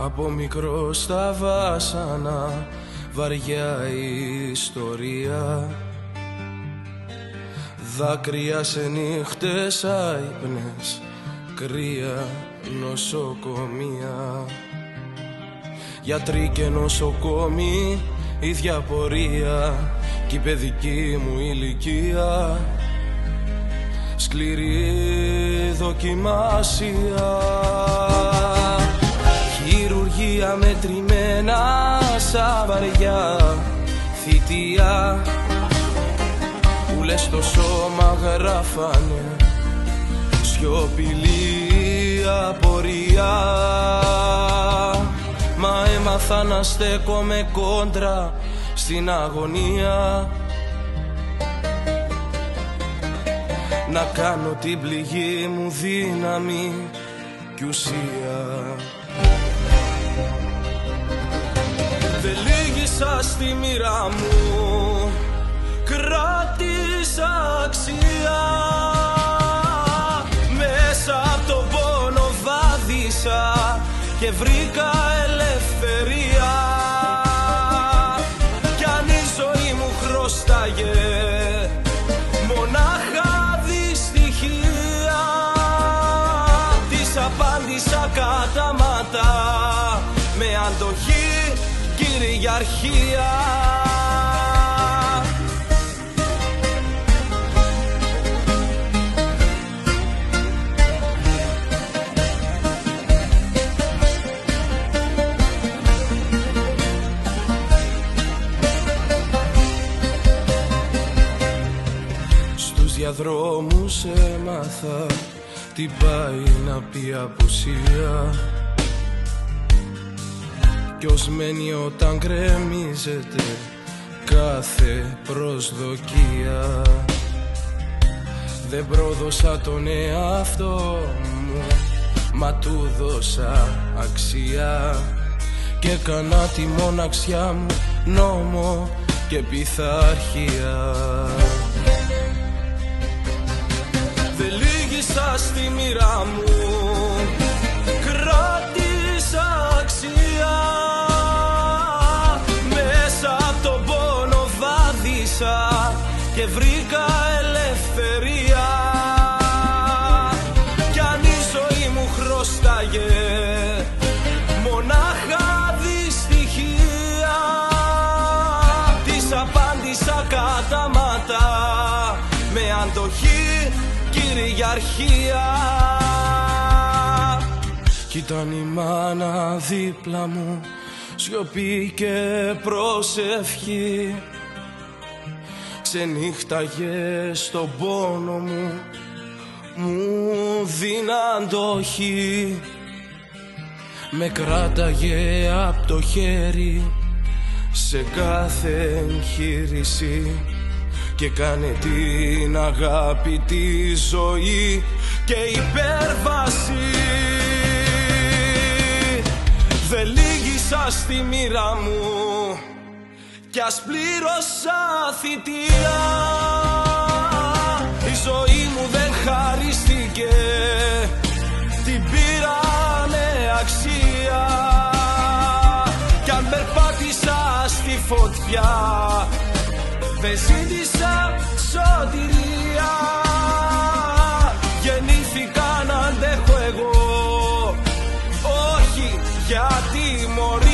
Από μικρό στα βάσανα, βαριά η ιστορία. Δάκρυα σε νύχτες άυπνες, κρύα νοσοκομεία. Γιατροί και νοσοκόμοι, ίδια πορεία. Κι η παιδική μου ηλικία, σκληρή δοκιμασία. Χειρουργία μετρημένα σαν βαριά θητεία, που λες στο σώμα γράφανε σιωπηλή απορία. Μα έμαθα να στέκομαι κόντρα στην αγωνία, να κάνω την πληγή μου δύναμη κι ουσία. Δεν λύγησα στη μοίρα μου, κράτησα αξία. Μέσα απ' τον πόνο βάδισα και βρήκα ελευθερία. Κι αν η ζωή μου χρωστάγε μονάχα δυστυχία, της απάντησα κατάματα με αντοχή, κυριαρχία. Στους διαδρόμους έμαθα τι πάει να πει απουσία, ποιος μένει όταν γκρεμίζεται κάθε προσδοκία. Δεν πρόδωσα τον εαυτό μου, μα του δώσα αξία, και έκανα τη μοναξιά μου νόμο και πειθαρχία. Δεν λύγησα στη μοίρα μου, κράτησα αξία. Μέσα απ' τον πόνο βάδισα και βρήκα ελευθερία. Κι αν η ζωή μου χρωστάγε μονάχα δυστυχία, της απάντησα κατάματα με αντοχή, κυριαρχία. Κι ήταν η μάνα δίπλα μου, σιωπή και προσευχή. Ξενύχταγε στον πόνο μου, μου δίνα αντοχή. Με κράταγε απ' το χέρι σε κάθε εγχείρηση, και κάνε την αγάπη, τη ζωή και υπέρβαση. Δεν λύγησα στη μοίρα μου, κι ας πλήρωσα θητεία. Η ζωή μου δεν χαρίστηκε, την πήρανε αξία. Κι αν περπάτησα στη φωτιά, δεν ζήτησα σωτηρία. Γεννήθηκα να αντέχω εγώ, όχι για τιμωρία.